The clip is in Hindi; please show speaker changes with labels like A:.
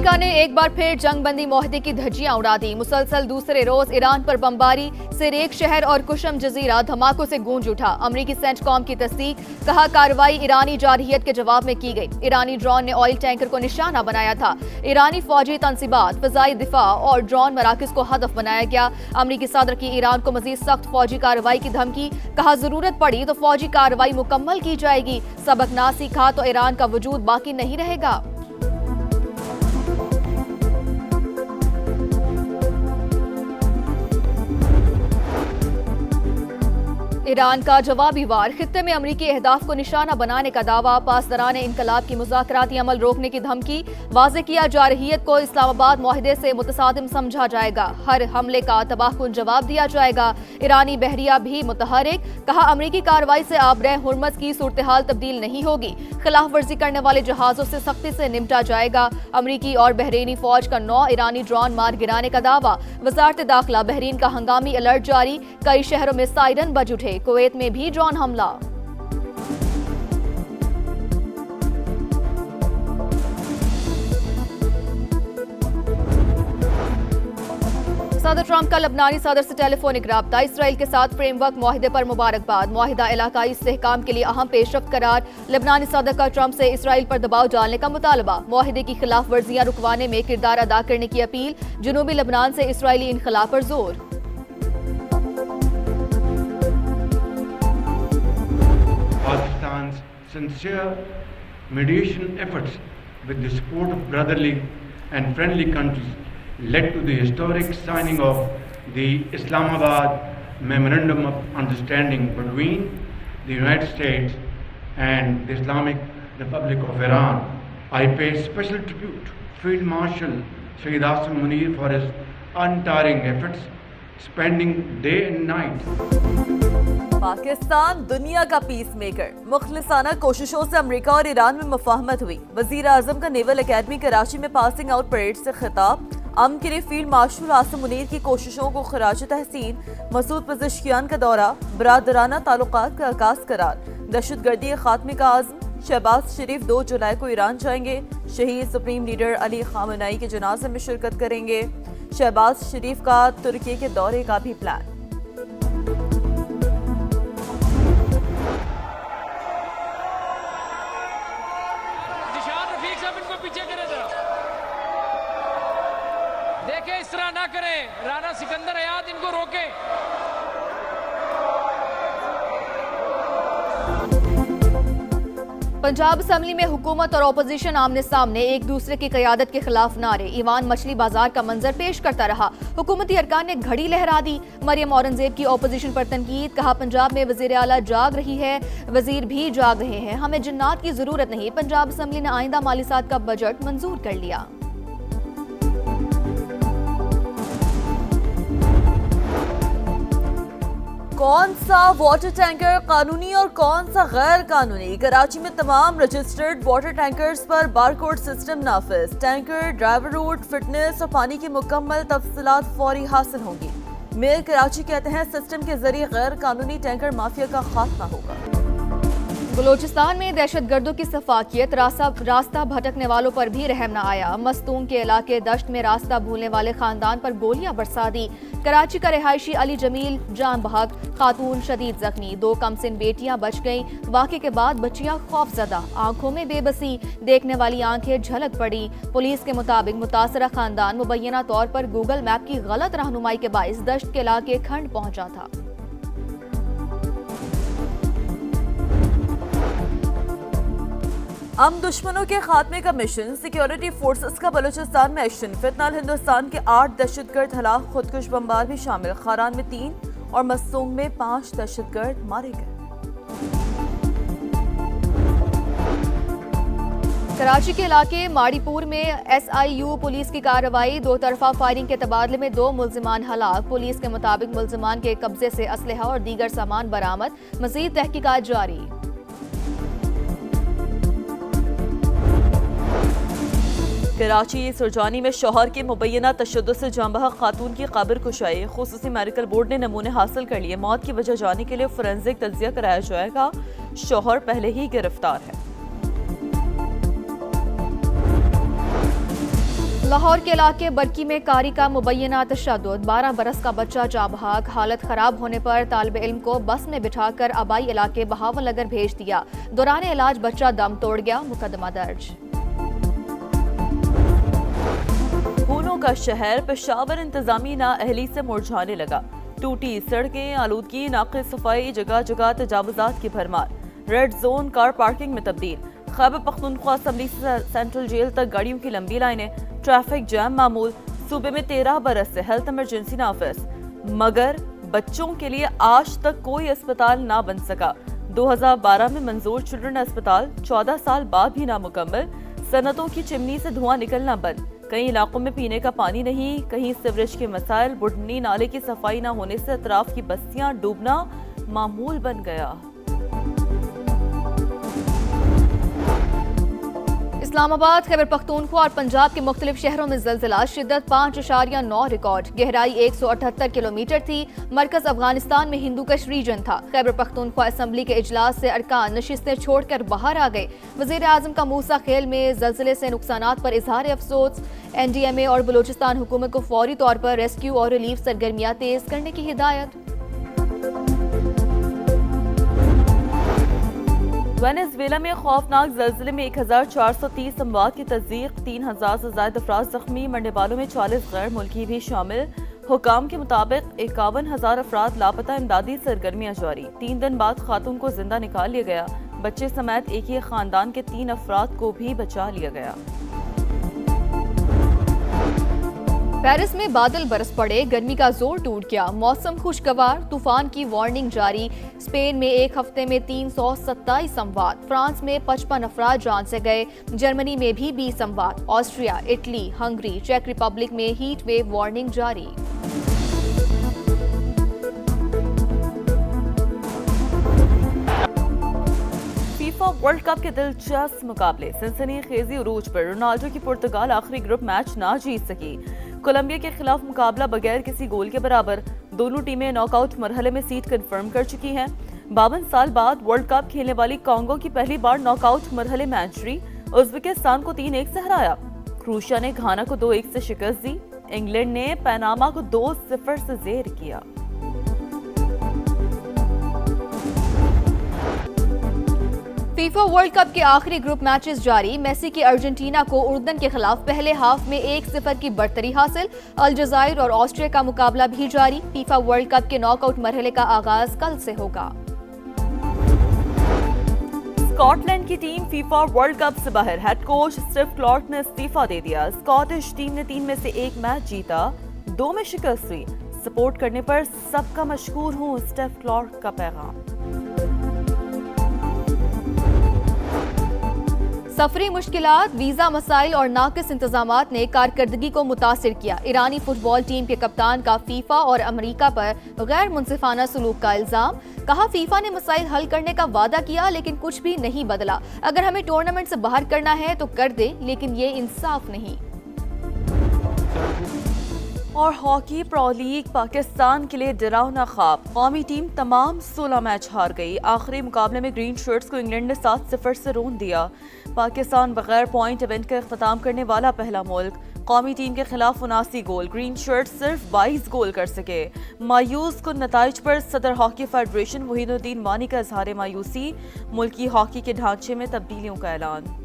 A: अमेरिका ने एक बार फिर जंगबंदी मुआहदे की धज्जियां उड़ा दी। मुसलसल दूसरे रोज ईरान पर बमबारी, सिरेक शहर और कुशम जजीरा धमाकों से गूंज उठा। अमेरिकी सेंटकॉम की तस्दीक, कहा कार्रवाई ईरानी जारहियत के जवाब में की गई। ईरानी ड्रोन ने ऑयल टैंकर को निशाना बनाया था। ईरानी फौजी तंसीबात, फजाई दिफा और ड्रोन मराकज को हदफ बनाया गया। अमेरिकी सदर की ईरान को मजीद सख्त फौजी कार्रवाई की धमकी, कहा जरूरत पड़ी तो फौजी कार्रवाई मुकम्मल की जाएगी। सबक ना सीखा तो ईरान का वजूद बाकी नहीं रहेगा। ईरान का जवाबी वार, खित्ते में अमरीकी अहदाफ को निशाना बनाने का दावा, पासदारान इंकलाब की मुज़ाकराती अमल रोकने की धमकी, वाज़े किया जारहियत को इस्लामाबाद मुआहदे से मुतसादिम समझा जाएगा। हर हमले का तबाहकुन जवाब दिया जाएगा। ईरानी बहरिया भी मुतहरिक, कहा अमरीकी कार्रवाई से आबरे हुर्मस की सूरत हाल तब्दील नहीं होगी। खिलाफ वर्जी करने वाले जहाजों से सख्ती से निपटा जाएगा। अमरीकी और बहरीनी फौज का 9 ईरानी ड्रोन मार गिराने का दावा। वजारत दाखिला, बहरीन का हंगामी अलर्ट जारी, कई शहरों में सायरन बज उठे। कुवैत में भी ड्रोन हमला। सदर ट्रंप का लबनानी सदर से टेलीफोनिक राब्ता, इसराइल के साथ फ्रेमवर्क मुआहदे पर मुबारकबाद। मुआहिदा इलाकाई इस्तेहकाम के लिए अहम पेशरफ्त करार। लबनानी सदर का ट्रंप से इसराइल पर दबाव डालने का मुतालबा। मुआहदे की खिलाफ वर्जियां रुकवाने में किरदार अदा करने की अपील। जुनूबी लबनान से इसराइली इनखला पर जोर।
B: Pakistan's sincere mediation efforts with the support of brotherly and friendly countries led to the historic signing of the Islamabad Memorandum of Understanding between the United States and the Islamic Republic of Iran. I pay special tribute to Field Marshal Sayyid Asim Munir for his untiring efforts, spending day and night.
C: Pakistan दुनिया का पीस मेकर, मुखलिसाना कोशिशों से अमेरिका और ईरान में मुफाहमत हुई। वजीर आजम का नेवल एकेडमी कराची में पासिंग आउट परेड से खिताब। अमन के लिए फील्ड मार्शल आसिम मुनीर की कोशिशों को खराज तहसीन। मसूद पज़ेश्कियान का दौरा, बरादराना ताल्लुकात का आगाज करार। दहशतगर्दी के खात्मे का आज़म। शहबाज शरीफ 2 जुलाई को ईरान जाएंगे। शहीद सुप्रीम लीडर अली खामेनेई के जनाजे में शिरकत करेंगे। शहबाज शरीफ का तुर्की के दौरे का भी प्लान।
D: देखे इस तरह ना करें, राणा सिकंदर हयात इनको रोके।
A: पंजाब असेंबली में हुकूमत और अपोजिशन आमने सामने, एक दूसरे की क़यादत के खिलाफ नारे। ईवान मछली बाजार का मंजर पेश करता रहा। हुकूमती अरकान ने घड़ी लहरा दी। मरियम औरंगजेब की अपोजिशन पर तनकीद, कहा पंजाब में वजीर आला जाग रही है, वजीर भी जाग रहे हैं, हमें जिन्नात की जरूरत नहीं। पंजाब असेंबली ने आइंदा माली साल का बजट मंजूर कर लिया।
C: कौन सा वाटर टैंकर कानूनी और कौन सा गैर कानूनी? कराची में तमाम रजिस्टर्ड वाटर टैंकर्स पर बारकोड सिस्टम नाफिज। टैंकर, ड्राइवर रूट, फिटनेस और पानी की मुकम्मल तफसीलात फौरी हासिल होंगी। मेयर कराची कहते हैं सिस्टम के जरिए गैर कानूनी टैंकर माफिया का खात्मा होगा।
A: बलोचिस्तान में दहशतगर्दों की सफाकियत, रास्ता भटकने वालों पर भी रहम न आया। मस्तूम के इलाके दश्त में रास्ता भूलने वाले खानदान पर गोलियां बरसा दी। कराची का रिहायशी अली जमील जान बहक, खातून शदीद जख्मी। 2 कमसिन बेटियां बच गईं। वाक़े के बाद बच्चियां खौफजदा, आंखों में बेबसी, देखने वाली आंखें झलक पड़ी। पुलिस के मुताबिक मुतासरा खानदान मुबैना तौर पर गूगल मैप की गलत रहनुमाई के बाइस दश्त के इलाके खंड पहुंचा था।
C: हम दुश्मनों के खात्मे का मिशन, सिक्योरिटी फोर्सेस का बलूचिस्तान में एक्शन। फिलहाल हिंदुस्तान के 8 दहशतगर्द हलाक, खुदकुश बमबार भी शामिल। खारान में 3 और मसूम में 5 दहशतगर्द मारे गए।
A: कराची के इलाके माड़ीपुर में SIU पुलिस की कार्रवाई। 2 तरफा फायरिंग के तबादले में 2 मुल्जिमान हलाक। पुलिस के मुताबिक मुल्जिमान के कब्जे से असलहा और दीगर सामान बरामद। मजीद तहकीकात जारी।
C: कराची सुरजानी में शौहर के मुबैना तशद्दुद से जांबहक खातून की कब्र कुशाई। खुसूसी मेडिकल बोर्ड ने नमूने हासिल कर लिए। मौत की वजह जानने के लिए फोरेंसिक तज्जिया कराया जाएगा। शौहर पहले ही गिरफ्तार है।
A: लाहौर के इलाके बरकी में कारी का मुबैना तशद्दुद, 12 बरस का बच्चा जाँ बहक, हालत खराब होने पर तालिब इल्म को बस में बिठाकर आबाई इलाके बहावल नगर भेज दिया। दौरान इलाज बच्चा दम तोड़ गया, मुकदमा दर्ज।
C: खूनों का शहर पेशावर इंतजामी नाअहली से मुरझाने लगा। टूटी सड़कें, आलूदगी, नाक़िस सफाई, जगह जगह तजावुजात की भरमार। रेड जोन कार पार्किंग में तब्दील। खैबर पख्तूनख्वा असम्बली से सेंट्रल जेल तक गाड़ियों की लंबी लाइनें। ट्रैफिक जैम मामूल। सूबे में 13 बरस से हेल्थ इमरजेंसी नाफिज, मगर बच्चों के लिए आज तक कोई अस्पताल ना बन सका। 2012 में मंजूर चिल्ड्रन अस्पताल 14 साल बाद भी नामुकम्मल। सनतों की चिमनी से धुआं निकलना बंद। कई इलाकों में पीने का पानी नहीं, कहीं सीवरेज के मसाइल। बुढ़नी नाले की सफाई न होने से अतराफ की बस्तियां डूबना मामूल बन गया।
A: इस्लामाबाद, खैबर पख्तूनख्वा और पंजाब के मुख्तलिफ शहरों में ज़लज़ला, शिद्दत 5.9 रिकॉर्ड, गहराई 178 किलोमीटर थी। मरकज अफगानिस्तान में हिंदू कश रीजन था। खैबर पख्तूनख्वा असम्बली के इजलास से अरकान नशिस्तें छोड़कर बाहर आ गए। वज़ीर आज़म का मूसा खेल में ज़लज़ले से नुकसानात पर इजहार अफसोस। NDMA और बलूचिस्तान हुकूमत को फौरी तौर पर रेस्क्यू और रिलीफ सरगर्मियाँ तेज करने की हिदायत।
C: वेनेजुएला में खौफनाक ज़लज़ले में 1430 अमवात की तस्दीक, 3000 से ज़ायद अफराद जख्मी, मरने वालों में 40 गैर मुल्की भी शामिल। हुकाम के मुताबिक 51,000 अफराद लापता, इमदादी सरगर्मियाँ जारी। 3 दिन बाद खातून को जिंदा निकाल लिया गया। बच्चे समेत एक ही खानदान के 3 अफराद को भी बचा लिया गया।
A: पेरिस में बादल बरस पड़े, गर्मी का जोर टूट गया, मौसम खुशगवार, तूफान की वार्निंग जारी। स्पेन में एक हफ्ते में 327 अमवात, फ्रांस में 55 अफराद जान से गए, जर्मनी में भी 20 अमवात, ऑस्ट्रिया, इटली, हंगरी, चेक रिपब्लिक में हीट वेव वार्निंग जारी।
C: फीफा वर्ल्ड कप के दिलचस्प मुकाबले, सनसनीखेजी उरूज पर। रोनाल्डो की पुर्तगाल आखिरी ग्रुप मैच ना जीत सकी। कोलंबिया के खिलाफ मुकाबला बगैर किसी गोल के बराबर। दोनों टीमें नॉकआउट मरहले में सीट कंफर्म कर चुकी हैं। 52 साल बाद वर्ल्ड कप खेलने वाली कांगो की पहली बार नॉकआउट मरहले में एंट्री। उज़्बेकिस्तान को 3-1 से हराया। क्रोएशिया ने घाना को 2-1 से शिकस्त दी। इंग्लैंड ने पनामा को 2-0 से जेर किया।
A: फीफा वर्ल्ड कप के आखिरी ग्रुप मैचेस जारी। मेसी की अर्जेंटीना को उर्दन के खिलाफ पहले हाफ में 1-0 की बढ़तरी हासिल। अल्जायर और ऑस्ट्रिया का मुकाबला भी जारी। फीफा वर्ल्ड कप के नॉकआउट मरहले का आगाज कल से होगा।
C: स्कॉटलैंड की टीम फीफा वर्ल्ड कप से बाहर। हेड कोच स्टीव क्लॉर्क ने इस्तीफा दे दिया। स्कॉटिश टीम ने 3 में से 1 मैच जीता, 2 में शिकस्त हुई। सपोर्ट करने पर सबका मशकूर हूं, स्टीव क्लॉर्क का पैगाम।
A: सफरी मुश्किलात, वीजा मसाइल और नाकिस इंतजामात ने कारकर्दगी को मुतासिर किया। ईरानी फुटबॉल टीम के कप्तान का फीफा और अमेरिका पर गैर मुनसिफाना सलूक का इल्जाम। कहा, फीफा ने मसाइल हल करने का वादा किया लेकिन कुछ भी नहीं बदला। अगर हमें टूर्नामेंट से बाहर करना है तो कर दे, लेकिन ये इंसाफ नहीं।
C: और हॉकी प्रो लीग, पाकिस्तान के लिए डरावना ख्वाब। कौमी टीम तमाम 16 मैच हार गई। आखिरी मुकाबले में ग्रीन शर्ट्स को इंग्लैंड ने 7-0 से रोन दिया। पाकिस्तान बगैर पॉइंट इवेंट का इख्तिताम करने वाला पहला मुल्क। कौमी टीम के खिलाफ 79 गोल, ग्रीन शर्ट्स सिर्फ 22 गोल कर सके। मायूस कुन नताइज पर सदर हॉकी फेडरेशन मोहिनुद्दीन वानी का इजहार मायूसी। मुल्की हॉकी के ढांचे में तब्दीलियों का ऐलान।